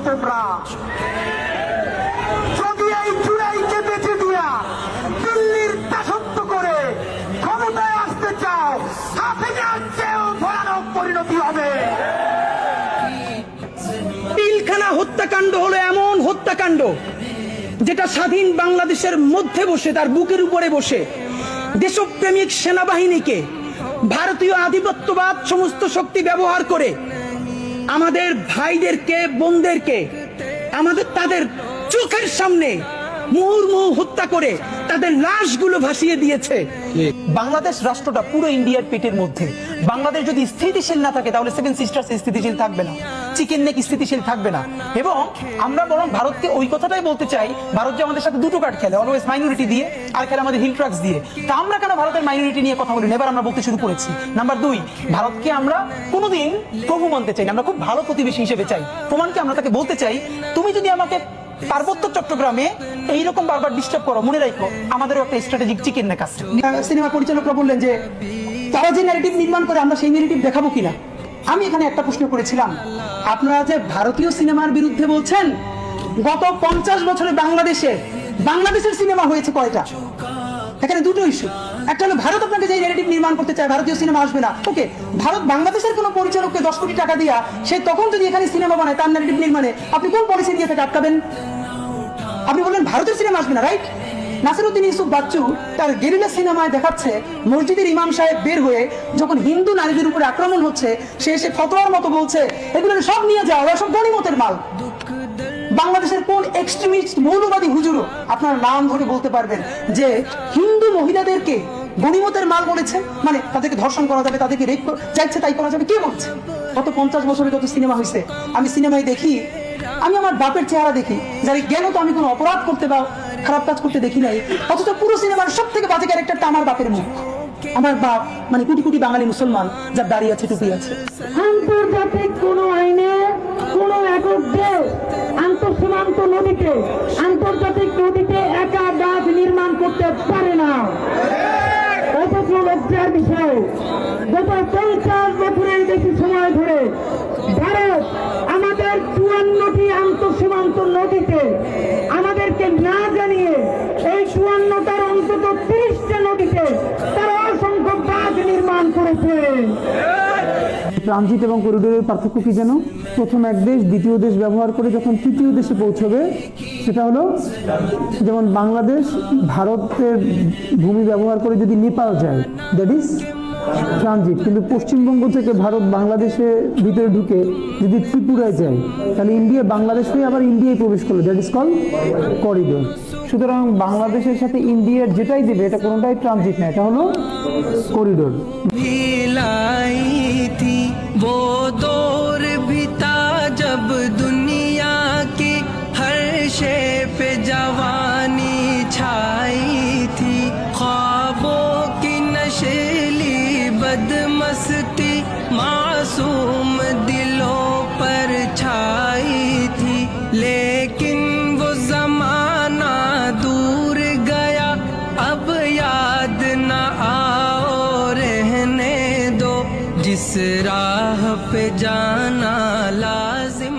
তোমরা যদি এই জুলাইকে বেঁচে দিয়া দিল্লির দাসত্ব করে ক্ষমতায় আসতে চাও, হাসিনার চেয়েও ভয়ানক পরিণতি হবে। পিলখানা হত্যাকাণ্ড হলো এমন হত্যাকাণ্ড যেটা স্বাধীন বাংলাদেশের মধ্যে বসে, তার বুকের উপরে বসে দেশপ্রেমিক সেনাবাহিনীকে ভারতীয় আধিপত্যবাদ সমস্ত শক্তি ব্যবহার করে আমাদের ভাইদেরকে, বোনদেরকে তাদের চোখের সামনে মুহুর্মুহু হত্যা করে তাদের লাশগুলো ভাসিয়ে দিয়েছে। বাংলাদেশ রাষ্ট্রটা পুরো ইন্ডিয়ার পেটের মধ্যে। বাংলাদেশ যদি স্থিতিশীল না থাকে তাহলে সেভেন সিস্টার্স স্থিতিশীল থাকবে না, চিকেন নেক স্থিতিশীল থাকবে না। এবং আমরা বরং ভারতকে ওই কথাটাই বলতে চাই, ভারত যে আমাদের সাথে দুটো কার্ড খেলে, অলওয়েজ মাইনরিটি দিয়ে আর খেলে আমাদের হিল ট্রাক্স দিয়ে। তা আমরা কেন ভারতের মাইনরিটি নিয়ে কথা বলি? এবার আমরা বলতে শুরু করেছি। নাম্বার 2, ভারতকে আমরা কোনোদিন প্রভু মানতে চাই না, আমরা খুব ভালো প্রতিবেশী হিসেবে চাই। প্রমাণকে আমরা তাকে বলতে চাই, তুমি যদি আমাকে পার্বত্য চট্টগ্রামে এইরকম বারবার ডিস্টার্ব করো, মনে রাখো আমাদেরও একটা স্ট্র্যাটেজিক চিকেন নেক আছে। সিনেমা পরিচালকরা বললেন যে তারা যে ন্যারেটিভ নির্মাণ করে আমরা সেই ন্যারেটিভ দেখাবো কিনা। আমি এখানে একটা প্রশ্ন করেছিলাম, আপনারা যে ভারতীয় সিনেমার বিরুদ্ধে বলছেন, গত 50 বছরে বাংলাদেশের সিনেমা হয়েছে কয়টা? এখানে দুটো ইস্যু। একটা হলো ভারত আপনাকে যে ন্যারেটিভ নির্মাণ করতে চায় ভারতীয় সিনেমা আসবে না, ওকে। ভারত বাংলাদেশের কোনো পরিচালককে 10 কোটি টাকা দিয়া সে তখন যদি এখানে সিনেমা বানায় তার ন্যারেটিভ নির্মাণে, আপনি কোন পলিসি দিয়ে তাকে আটকাবেন? আপনি বললেন ভারতের সিনেমা আসবে না, রাইট? নাসিরউদ্দিন ইউসুফ বাচ্চু তার গেরিলা সিনেমায় দেখাচ্ছে মসজিদের ইমাম সাহেব বের হয়ে যখন হিন্দু নারীদের উপরে আক্রমণ হচ্ছে, সে এসে ফতোয়ার মতো বলছে এগুলো সব নিয়ে যাও, ওরা সব গনিমতের মাল। বাংলাদেশের কোন এক্সট্রিমিস্ট মৌলবাদী হুজুরও আপনার নাম ধরে বলতে পারবেন যে হিন্দু মহিলাদেরকে গনিমতের মাল বলেছে, মানে তাদেরকে ধর্ষণ করা যাবে, তাদেরকে রেপ যাচ্ছে তাই করা যাবে? কে বলছে? গত 50 বছরে যত সিনেমা হয়েছে, আমি সিনেমায় দেখি, আমি আমার বাপের চেহারা দেখি, যার জ্ঞান তো আমি কোনো অপরাধ করতে বা খারাপ কাজ করতে দেখি নাই, অথচ পুরো সিনেমার সব থেকে বাজে ক্যারেক্টারটা আমার বাপের মুখ। আমার বাপ মানে কোটি কোটি বাঙালি মুসলমান, যার দাড়ি আছে, টুপি আছে। আন্তর্জাতিক কোন আইনে কোন একক দেশ আন্তঃসীমান্ত নদীতে, আন্তর্জাতিক নদীতে একা গাছ নির্মাণ করতে পারে না। অথচ লজ্জার বিষয়, গত 50 বছরের বেশি সময় ধরে ভারত আমাদের 54টি আন্তঃসীমান্ত নদীতে আমাদেরকে না জানিয়ে এই 54টার অন্তত 30টা নদীতে তারা অসংখ্য বাঁধ নির্মাণ করেছে। ট্রানজিট এবং করিডোরের পার্থক্য কি যেন? প্রথম এক দেশ দ্বিতীয় দেশ ব্যবহার করে যখন তৃতীয় দেশে পৌঁছবে, সেটা হলো যেমন বাংলাদেশ ভারতের ভূমি ব্যবহার করে যদি নেপাল যায়, দ্যাট ইজ ট্রানজিট। কিন্তু পশ্চিমবঙ্গ থেকে ভারত বাংলাদেশে ভিতরে ঢুকে যদি ত্রিপুরায় যায়, তাহলে ইন্ডিয়া বাংলাদেশ হয়ে আবার ইন্ডিয়ায় প্রবেশ করলো, দ্যাট ইজ কল করিডোর। সুতরাং বাংলাদেশের সাথে ইন্ডিয়ার যেটাই দেবে এটা কোনোটাই ট্রানজিট না, এটা হলো করিডোর। वो दौर भी था जब दुनिया की हर शे पे जवानी छाई थी, ख्वाबों की नशीली बदमस्ती मासूम दिलों पर छाई थी। लेकिन वो जमाना दूर गया, अब याद न आओ रहने दो, जिस राह पे जाना लाजिम